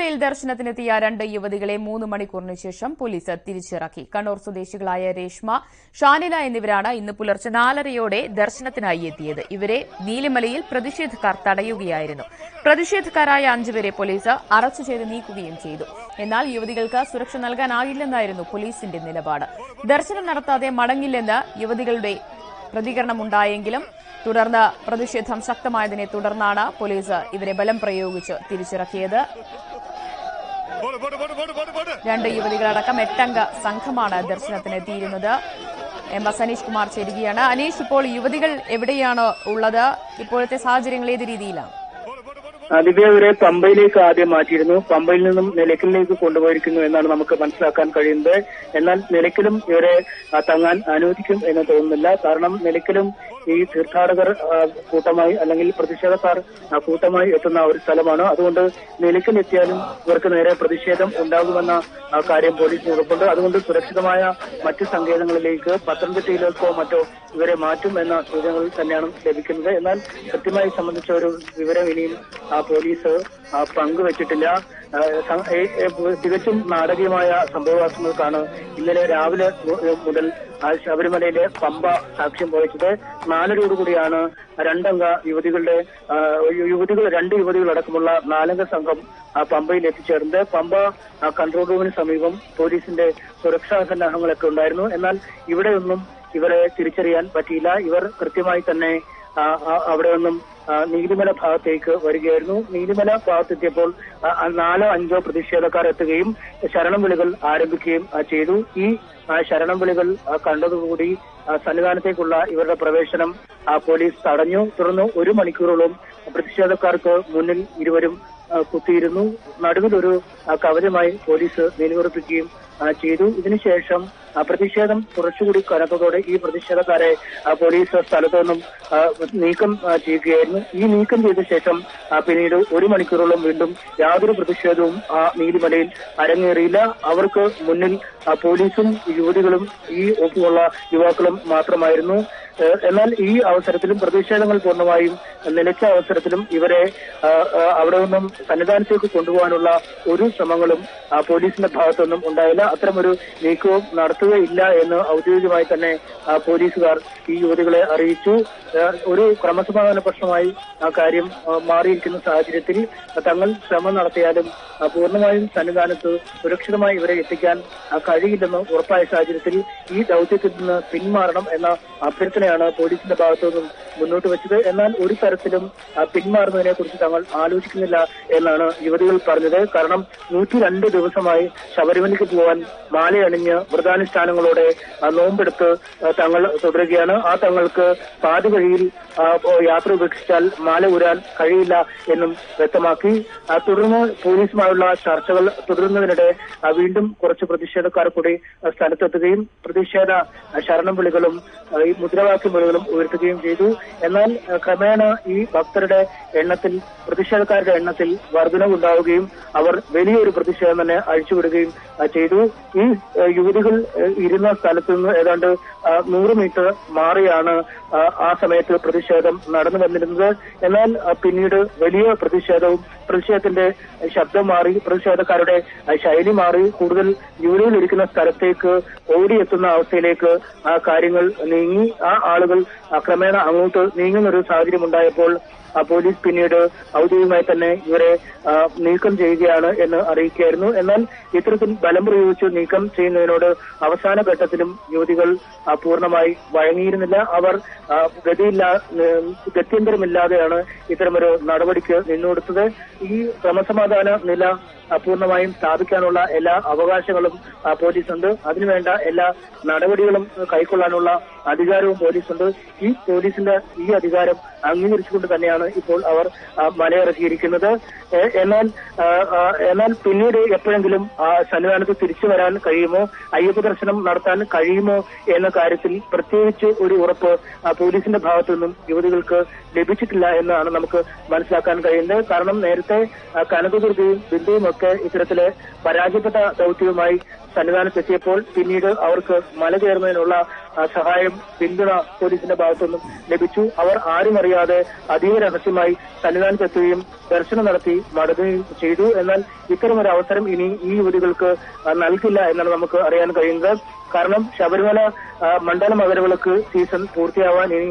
ശബരിമലയിൽ ദർശനത്തിനെത്തിയ 2 യുവതികളെ 3 മണിക്കൂറിന് ശേഷം പോലീസ് തിരിച്ചിറക്കി. കണ്ണൂർ സ്വദേശികളായ രേഷ്മ, ഷാനില എന്നിവരാണ് ഇന്ന് പുലർച്ചെ 4:30യോടെ ദർശനത്തിനായി എത്തിയത്. ഇവരെ നീലിമലയിൽ പ്രതിഷേധക്കാർ തടയുകയായിരുന്നു. പ്രതിഷേധക്കാരായ 5 പേരെ പോലീസ് അറസ്റ്റ് ചെയ്ത് നീക്കുകയും ചെയ്തു. എന്നാൽ യുവതികൾക്ക് സുരക്ഷ നൽകാനാകില്ലെന്നായിരുന്നു പോലീസിന്റെ നിലപാട്. ദർശനം നടത്താതെ മടങ്ങില്ലെന്ന് യുവതികളുടെ പ്രതികരണമുണ്ടായെങ്കിലും തുടർന്ന് പ്രതിഷേധം ശക്തമായതിനെ തുടർന്നാണ് പോലീസ് ഇവരെ ബലം പ്രയോഗിച്ച് തിരിച്ചിറക്കിയത്. 2 യുവതികളടക്കം 8 അംഗ സംഘമാണ് ദർശനത്തിനെത്തിയിരുന്നത്. MS അനീഷ് കുമാർ ചേരുകയാണ്. അനീഷ്, ഇപ്പോൾ യുവതികൾ എവിടെയാണ് ഉള്ളത്? ഇപ്പോഴത്തെ സാഹചര്യങ്ങൾ ഏത് രീതിയിലാണ്? ദിവ്യ, ഇവരെ പമ്പയിലേക്ക് ആദ്യം മാറ്റിയിരുന്നു. പമ്പയിൽ നിന്നും നിലയ്ക്കലിലേക്ക് കൊണ്ടുപോയിരിക്കുന്നു എന്നാണ് നമുക്ക് മനസ്സിലാക്കാൻ കഴിയുന്നത്. എന്നാൽ നിലയ്ക്കലും ഇവരെ തങ്ങാൻ അനുവദിക്കും എന്ന് തോന്നുന്നില്ല. കാരണം നിലയ്ക്കലും ഈ തീർത്ഥാടകർ കൂട്ടമായി അല്ലെങ്കിൽ പ്രതിഷേധക്കാർ കൂട്ടമായി എത്തുന്ന ഒരു സ്ഥലമാണ്. അതുകൊണ്ട് നിലയ്ക്കലെത്തിയാലും ഇവർക്ക് നേരെ പ്രതിഷേധം ഉണ്ടാകുമെന്ന കാര്യം പോലീസിന് ഉറപ്പുണ്ട്. അതുകൊണ്ട് സുരക്ഷിതമായ മറ്റ് സങ്കേതങ്ങളിലേക്ക് പത്തനംതിട്ടയിലേക്കോ മറ്റോ ഇവരെ മാറ്റും എന്ന സൂചനകൾ തന്നെയാണ് ലഭിക്കുന്നത്. എന്നാൽ കൃത്യമായി സംബന്ധിച്ച ഒരു വിവരം ഇനിയും പോലീസ് പങ്കുവച്ചിട്ടില്ല. തികച്ചും നാടകീയമായ സംഭവവാസങ്ങൾക്കാണ് ഇന്നലെ രാവിലെ മുതൽ ശബരിമലയിലെ പമ്പ സാക്ഷ്യം വഹിച്ചത്. 4:30 2 യുവതികളടക്കമുള്ള 4 സംഘം പമ്പയിൽ എത്തിച്ചേർന്നത്. പമ്പ കൺട്രോൾ റൂമിന് സമീപം പോലീസിന്റെ സുരക്ഷാ സന്നാഹങ്ങളൊക്കെ ഉണ്ടായിരുന്നു. എന്നാൽ ഇവിടെയൊന്നും ഇവരെ തിരിച്ചറിയാൻ പറ്റിയില്ല. ഇവർ കൃത്യമായി തന്നെ അവിടെ നിന്നും നീലിമല ഭാഗത്തേക്ക് വരികയായിരുന്നു. നീലിമല ഭാഗത്തെത്തിയപ്പോൾ 4-5 പ്രതിഷേധക്കാർ എത്തുകയും ശരണം വിളികൾ ആരംഭിക്കുകയും ചെയ്തു. ഈ ശരണം വിളികൾ കണ്ടതോടുകൂടി സന്നിധാനത്തേക്കുള്ള ഇവരുടെ പ്രവേശനം പോലീസ് തടഞ്ഞു. തുടർന്ന് 1 മണിക്കൂറോളം പ്രതിഷേധക്കാർക്ക് മുന്നിൽ ഇരുവരും കുത്തിയിരുന്നു. നടുവിലൊരു കവചമായി പോലീസ് നിലയുറപ്പിക്കുകയും ചെയ്തു. ഇതിനുശേഷം പ്രതിഷേധം കുറച്ചുകൂടി കനത്തതോടെ ഈ പ്രതിഷേധക്കാരെ പോലീസ് സ്ഥലത്തു നിന്നും നീക്കം ചെയ്യുകയായിരുന്നു. ഈ നീക്കം ചെയ്ത ശേഷം പിന്നീട് 1 മണിക്കൂറോളം വീണ്ടും യാതൊരു പ്രതിഷേധവും നീലിമലയിൽ അരങ്ങേറിയില്ല. അവർക്ക് മുന്നിൽ പോലീസും യുവതികളും ഈ ഒപ്പമുള്ള യുവാക്കളും മാത്രമായിരുന്നു. എന്നാൽ ഈ അവസരത്തിലും പ്രതിഷേധങ്ങൾ പൂർണ്ണമായും നിലച്ച അവസരത്തിലും ഇവരെ അവിടെ നിന്നും സന്നിധാനത്തേക്ക് കൊണ്ടുപോകാനുള്ള ഒരു ശ്രമങ്ങളും പോലീസിന്റെ ഭാഗത്തുനിന്നും ഉണ്ടായില്ല. അത്തരമൊരു നീക്കവും നടത്തുകയില്ല എന്ന് ഔദ്യോഗികമായി തന്നെ പോലീസുകാർ ഈ യുവതികളെ അറിയിച്ചു. ഒരു ക്രമസമാധാന പ്രശ്നമായി ആ കാര്യം മാറിയിരിക്കുന്ന സാഹചര്യത്തിൽ തങ്ങൾ ശ്രമം നടത്തിയാലും പൂർണ്ണമായും സന്നിധാനത്ത് സുരക്ഷിതമായി ഇവരെ എത്തിക്കാൻ കഴിയില്ലെന്ന് ഉറപ്പായ സാഹചര്യത്തിൽ ഈ ദൌത്യത്തിൽ നിന്ന് പിന്മാറണം എന്ന അഭ്യർത്ഥനയാണ് പോലീസിന്റെ ഭാഗത്തു നിന്നും മുന്നോട്ട് വെച്ചത്. എന്നാൽ ഒരു തരത്തിലും പിന്മാറുന്നതിനെ കുറിച്ച് തങ്ങൾ ആലോചിക്കുന്നില്ല എന്നാണ് യുവതികൾ പറഞ്ഞത്. കാരണം 102 ദിവസമായി ശബരിമലയ്ക്ക് പോകാൻ മാലയണിഞ്ഞ് വ്രതാനുഷ്ഠാനങ്ങളോടെ നോമ്പെടുത്ത് തങ്ങൾ തുടരുകയാണ്. ആ തങ്ങൾക്ക് പാതി വഴിയിൽ യാത്ര ഉപേക്ഷിച്ചാൽ മാല ഊരാൻ കഴിയില്ല എന്നും വ്യക്തമാക്കി. തുടർന്ന് പോലീസുമായുള്ള ചർച്ചകൾ തുടരുന്നതിനിടെ വീണ്ടും കുറച്ച് പ്രതിഷേധക്കാർ കൂടി സ്ഥലത്തെത്തുകയും പ്രതിഷേധ ശരണം വിളികളും ഈ മുദ്രാവാക്യം വിളികളും ഉയർത്തുകയും ചെയ്തു. എന്നാൽ ക്രമേണ ഈ ഭക്തരുടെ എണ്ണത്തിൽ, പ്രതിഷേധക്കാരുടെ എണ്ണത്തിൽ വർധനവുണ്ടാവുകയും അവർ വലിയൊരു പ്രതിഷേധം തന്നെ അഴിച്ചുവിടുകയും ചെയ്തു. ഈ യുവതികൾ ഇരുന്ന സ്ഥലത്ത് നിന്ന് ഏതാണ്ട് 100 മീറ്റർ മാറിയാണ് ആ സമയത്ത് പ്രതിഷേധം നടന്നു വന്നിരുന്നത്. എന്നാൽ പിന്നീട് വലിയ പ്രതിഷേധത്തിന്റെ ശബ്ദം മാറി, പ്രതിഷേധക്കാരുടെ ശൈലി മാറി, കൂടുതൽ യുവതികൾ ഇരിക്കുന്ന സ്ഥലത്തേക്ക് ഓടിയെത്തുന്ന അവസ്ഥയിലേക്ക് കാര്യങ്ങൾ നീങ്ങി. ആ ആളുകൾ ക്രമേണ അങ്ങോട്ട് നീങ്ങുന്ന ഒരു സാഹചര്യം ഉണ്ടായപ്പോൾ പോലീസ് പിന്നീട് ഔദ്യോഗികമായി തന്നെ ഇവരെ നീക്കം ചെയ്യുകയാണ് എന്ന് അറിയിക്കുകയായിരുന്നു. എന്നാൽ ഇത്തരത്തിൽ ബലം പ്രയോഗിച്ച് നീക്കം ചെയ്യുന്നതിനോട് അവസാന ഘട്ടത്തിലും യുവതികൾ പൂർണ്ണമായി വഴങ്ങിയിരുന്നില്ല. അവർ ഗത്യന്തരമില്ലാതെയാണ് ഇത്തരമൊരു നടപടിക്ക് നിന്നുകൊടുത്തത്. ഈ ക്രമസമാധാന നില പൂർണ്ണമായും സ്ഥാപിക്കാനുള്ള എല്ലാ അവകാശങ്ങളും പോലീസുണ്ട്. അതിനുവേണ്ട എല്ലാ നടപടികളും കൈക്കൊള്ളാനുള്ള അധികാരവും പോലീസുണ്ട്. ഈ പോലീസിന്റെ ഈ അധികാരം അംഗീകരിച്ചുകൊണ്ട് തന്നെയാണ് ഇപ്പോൾ അവർ മലയിറക്കിയിരിക്കുന്നത്. എന്നാൽ പിന്നീട് എപ്പോഴെങ്കിലും സന്നിധാനത്ത് തിരിച്ചു വരാൻ കഴിയുമോ, അയ്യപ്പ ദർശനം നടത്താൻ കഴിയുമോ എന്ന കാര്യത്തിൽ പ്രത്യേകിച്ച് ഒരു ഉറപ്പ് പോലീസിന്റെ ഭാഗത്തു നിന്നും യുവതികൾക്ക് ലഭിച്ചിട്ടില്ല എന്നാണ് നമുക്ക് മനസ്സിലാക്കാൻ കഴിയുന്നത്. കാരണം നേരത്തെ കനകദുർഗയും ബിന്ദുവും ഒക്കെ ഇത്തരത്തിലെ പരാജയപ്പെട്ട ദൌത്യവുമായി സന്നിധാനത്തെത്തിയപ്പോൾ പിന്നീട് അവർക്ക് മല കയറുന്നതിനുള്ള സഹായം പിന്തുണ പോലീസിന്റെ ഭാഗത്തുനിന്നും ലഭിച്ചു. അവർ ആരും അറിയാതെ അതീവ രഹസ്യമായി സന്നിധാനത്തെത്തുകയും ദർശനം നടത്തി മടങ്ങുകയും ചെയ്തു. എന്നാൽ ഇത്തരമൊരു അവസരം ഇനി ഈ യുവതികൾക്ക് നൽകില്ല എന്നാണ് നമുക്ക് അറിയാൻ കഴിയുന്നത്. കാരണം ശബരിമല മണ്ഡല മകരവിളക്ക് സീസൺ പൂർത്തിയാവാൻ ഇനി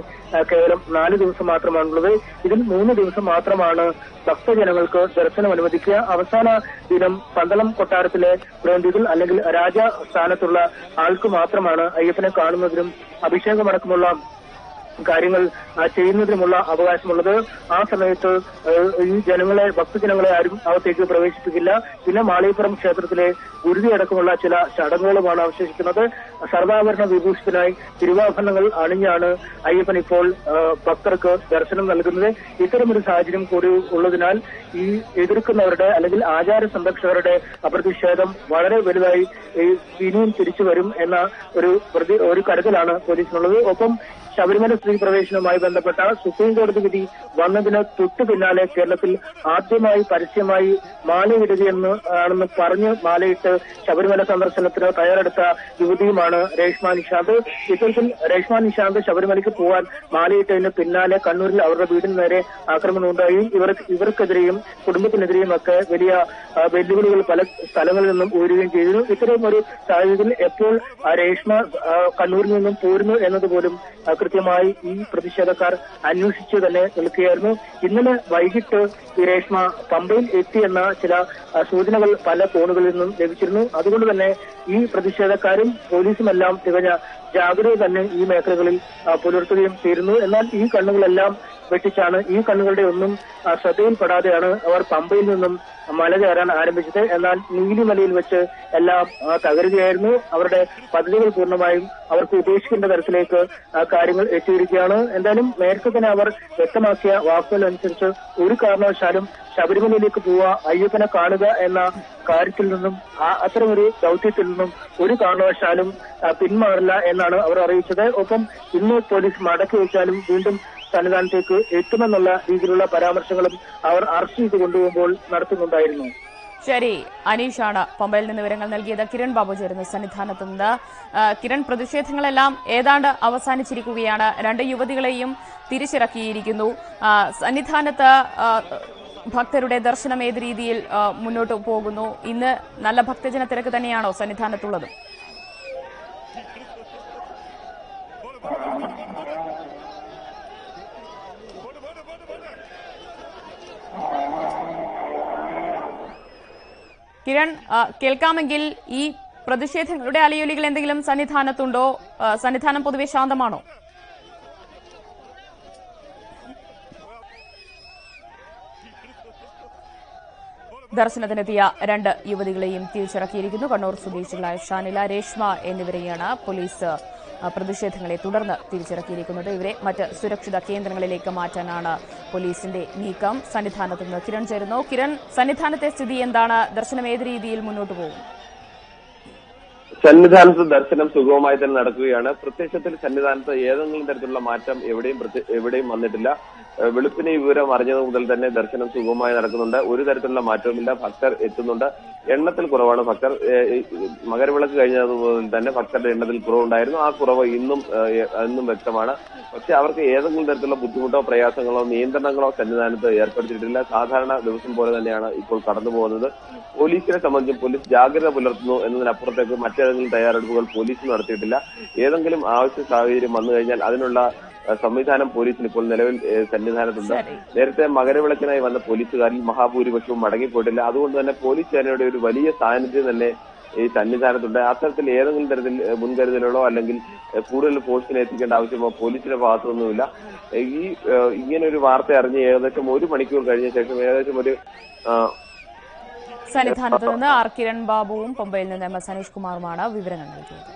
കേവലം 4 ദിവസം മാത്രമാണുള്ളത്. ഇതിൽ 3 ദിവസം മാത്രമാണ് ഭക്തജനങ്ങൾക്ക് ദർശനം അനുവദിക്കുക. അവസാന ദിനം പന്തളം കൊട്ടാരത്തിലെ പ്രതിനിധികൾ അല്ലെങ്കിൽ രാജസ്ഥാനത്തുള്ള ആൾക്ക് മാത്രമാണ് അയ്യപ്പനെ കാണുന്നതിനും അഭിഷേകമടക്കമുള്ള കാര്യങ്ങൾ ചെയ്യുന്നതിനുമുള്ള അവകാശമുള്ളത്. ആ സമയത്ത് ഈ ഭക്തജനങ്ങളെ ആരും അകത്തേക്ക് പ്രവേശിപ്പിക്കില്ല. പിന്നെ മാളികപ്പുറം ക്ഷേത്രത്തിലെ ഗുരുതി അടക്കമുള്ള ചില ചടങ്ങുകളുമാണ് അവശേഷിക്കുന്നത്. സർവാഭരണ വിഭൂഷിതനായി തിരുവാഭരണങ്ങൾ അണിഞ്ഞാണ് അയ്യപ്പൻ ഇപ്പോൾ ഭക്തർക്ക് ദർശനം നൽകുന്നത്. ഇത്തരമൊരു സാഹചര്യം കൂടി ഉള്ളതിനാൽ ഈ എതിർക്കുന്നവരുടെ അല്ലെങ്കിൽ ആചാര സംരക്ഷകരുടെ പ്രതിഷേധം വളരെ വലുതായി ഇനിയും തിരിച്ചു വരും എന്ന ഒരു കരുതലാണ് പോലീസിനുള്ളത്. ഒപ്പം ശബരിമല സ്ത്രീ പ്രവേശനവുമായി ബന്ധപ്പെട്ട സുപ്രീം കോടതി വിധി വന്നതിന് തൊട്ടു പിന്നാലെ കേരളത്തിൽ ആദ്യമായി പരസ്യമായി മാലയിടുകയെന്ന് ആണെന്ന് പറഞ്ഞ് മാലയിട്ട് ശബരിമല സന്ദർശനത്തിന് തയ്യാറെടുത്ത യുവതിയുമാണ് രേഷ്മ നിഷാന്ത്. ഇത്തരത്തിൽ രേഷ്മ നിഷാന്ത് ശബരിമലയ്ക്ക് പോവാൻ മാലയിട്ടതിന് പിന്നാലെ കണ്ണൂരിൽ അവരുടെ വീടിന് നേരെ ആക്രമണം ഉണ്ടായി. ഇവർക്കെതിരെയും കുടുംബത്തിനെതിരെയും ഒക്കെ വലിയ വെല്ലുവിളികൾ പല സ്ഥലങ്ങളിൽ നിന്നും ഉയരുകയും ചെയ്തിരുന്നു. ഇത്തരം ഒരു സാഹചര്യത്തിൽ എപ്പോൾ രേഷ്മ കണ്ണൂരിൽ നിന്നും പോരുന്നു എന്നതുപോലും കൃത്യമായി ഈ പ്രതിഷേധക്കാർ അന്വേഷിച്ചു തന്നെ നിൽക്കുകയായിരുന്നു. ഇന്നലെ വൈകിട്ട് ഈ രേഷ്മ പമ്പയിൽ എത്തിയെന്ന ചില സൂചനകൾ പല കോണുകളിൽ നിന്നും ലഭിച്ചിരുന്നു. അതുകൊണ്ട് തന്നെ ഈ പ്രതിഷേധക്കാരും പോലീസുമെല്ലാം തികഞ്ഞ ജാഗ്രത തന്നെ ഈ മേഖലകളിൽ പുലർത്തുകയും ചെയ്തിരുന്നു. എന്നാൽ ഈ കണ്ണുകളെല്ലാം വെട്ടിച്ചാണ്, ഈ കണ്ണുകളുടെ ഒന്നും ശ്രദ്ധയിൽപ്പെടാതെയാണ് അവർ പമ്പയിൽ നിന്നും മല കയറാൻ ആരംഭിച്ചത്. എന്നാൽ നീലിമലയിൽ വെച്ച് എല്ലാം തകരുകയായിരുന്നു. അവരുടെ പദ്ധതികൾ പൂർണ്ണമായും അവർക്ക് ഉപേക്ഷിക്കേണ്ട തരത്തിലേക്ക് കാര്യങ്ങൾ എത്തിയിരിക്കുകയാണ്. എന്തായാലും നേരത്തെ തന്നെ അവർ വ്യക്തമാക്കിയ വാക്കുകൾ അനുസരിച്ച് ഒരു കാരണവശാലും ശബരിമലയിലേക്ക് പോവുക, അയ്യപ്പനെ കാണുക എന്ന കാര്യത്തിൽ നിന്നും അത്തരമൊരു ദൗത്യത്തിൽ നിന്നും ഒരു കാരണവശാലും പിന്മാറില്ല എന്നാണ് അവർ അറിയിച്ചത്. ഒപ്പം ഇന്ന് പോലീസ് മടക്കി വെച്ചാലും വീണ്ടും സന്നിധാനത്തേക്ക് എത്തുമെന്നുള്ള രീതിയിലുള്ള പരാമർശങ്ങളും അവർ അറസ്റ്റ് ചെയ്ത് കൊണ്ടുപോകുമ്പോൾ നടത്തുന്നുണ്ടായിരുന്നു. ശരി, അനീഷാണ് പമ്പയിൽ നിന്ന് വിവരങ്ങൾ നൽകിയത്. കിരൺ ബാബു ചേരുന്നു സന്നിധാനത്ത് നിന്ന്. കിരൺ, പ്രതിഷേധങ്ങളെല്ലാം ഏതാണ്ട് അവസാനിച്ചിരിക്കുകയാണ്. 2 യുവതികളെയും തിരിച്ചിറക്കിയിരിക്കുന്നു. സന്നിധാനത്ത് ഭക്തരുടെ ദർശനം ഏത് രീതിയിൽ മുന്നോട്ട് പോകുന്നു? ഇന്ന് നല്ല ഭക്തജന തിരക്ക് തന്നെയാണോ സന്നിധാനത്തുള്ളത്? കിരൺ, കേൾക്കാമെങ്കിൽ ഈ പ്രതിഷേധങ്ങളുടെ അലയൊലികൾ എന്തെങ്കിലും സന്നിധാനത്തുണ്ടോ? സന്നിധാനം പൊതുവെ ശാന്തമാണോ? ദർശനത്തിനെത്തിയ 2 യുവതികളെയും തിരിച്ചിറക്കിയിരിക്കുന്നു. കണ്ണൂർ സ്വദേശികളായ ഷാനില, രേഷ്മ എന്നിവരെയാണ് പോലീസ് പ്രതിഷേധങ്ങളെ തുടർന്ന് തിരിച്ചിറക്കിയിരിക്കുന്നത്. ഇവരെ മറ്റ് സുരക്ഷിത കേന്ദ്രങ്ങളിലേക്ക് മാറ്റാനാണ് പോലീസിന്റെ നീക്കം. സന്നിധാനത്ത് നിന്ന് കിരൺ ചേരുന്നു. കിരൺ, സന്നിധാനത്തെ സ്ഥിതി എന്താണ്? ദർശനം ഏത് രീതിയിൽ മുന്നോട്ട് പോകും? സന്നിധാനത്ത് ദർശനം സുഗമമായി തന്നെ നടക്കുകയാണ്. പ്രത്യക്ഷത്തിൽ സന്നിധാനത്ത് ഏതെങ്കിലും തരത്തിലുള്ള മാറ്റം എവിടെയും വന്നിട്ടില്ല. വെളുപ്പിനെ വിവരം അറിഞ്ഞത് മുതൽ തന്നെ ദർശനം സുഗമമായി നടക്കുന്നുണ്ട്. ഒരു തരത്തിലുള്ള മാറ്റവുമില്ല. ഭക്തർ എത്തുന്നുണ്ട്. എണ്ണത്തിൽ കുറവാണ് ഭക്തർ. മകരവിളക്ക് കഴിഞ്ഞത് മുതൽ തന്നെ ഭക്തരുടെ എണ്ണത്തിൽ കുറവുണ്ടായിരുന്നു. ആ കുറവ് ഇന്നും വ്യക്തമാണ്. പക്ഷെ അവർക്ക് ഏതെങ്കിലും തരത്തിലുള്ള ബുദ്ധിമുട്ടോ പ്രയാസങ്ങളോ നിയന്ത്രണങ്ങളോ സന്നിധാനത്ത് ഏർപ്പെടുത്തിയിട്ടില്ല. സാധാരണ ദിവസം പോലെ തന്നെയാണ് ഇപ്പോൾ കടന്നു പോകുന്നത്. പോലീസിനെ സംബന്ധിച്ചും പോലീസ് ജാഗ്രത പുലർത്തുന്നു എന്നതിനപ്പുറത്തേക്ക് മറ്റേതെങ്കിലും തയ്യാറെടുപ്പുകൾ പോലീസ് നടത്തിയിട്ടില്ല. ഏതെങ്കിലും ആവശ്യ സാഹചര്യം വന്നു കഴിഞ്ഞാൽ അതിനുള്ള സംവിധാനം പോലീസിന് ഇപ്പോൾ നിലവിൽ സന്നിധാനത്തുണ്ട്. നേരത്തെ മകരവിളക്കിനായി വന്ന പോലീസുകാരിൽ മഹാഭൂരിപക്ഷവും മടങ്ങിപ്പോയിട്ടില്ല. അതുകൊണ്ട് തന്നെ പോലീസ് സേനയുടെ ഒരു വലിയ സാന്നിധ്യം തന്നെ ഈ സന്നിധാനത്തുണ്ട്. അത്തരത്തിൽ ഏതെങ്കിലും തരത്തിൽ മുൻകരുതലുകളോ അല്ലെങ്കിൽ കൂടുതൽ ഫോഴ്സിനെ എത്തിക്കേണ്ട ആവശ്യമോ പോലീസിന്റെ ഭാഗത്തുനിന്നുമില്ല. ഇങ്ങനെ ഒരു വാർത്ത അറിഞ്ഞ് ഏകദേശം 1 മണിക്കൂർ കഴിഞ്ഞ ശേഷം ഏകദേശം ഒരു സന്നിധാനത്ത് നിന്ന് ആർ കിരൺ ബാബുവും പമ്പയിൽ നിന്ന് MS അനീഷ് കുമാറുമാണ് വിവരങ്ങൾ നൽകിയത്.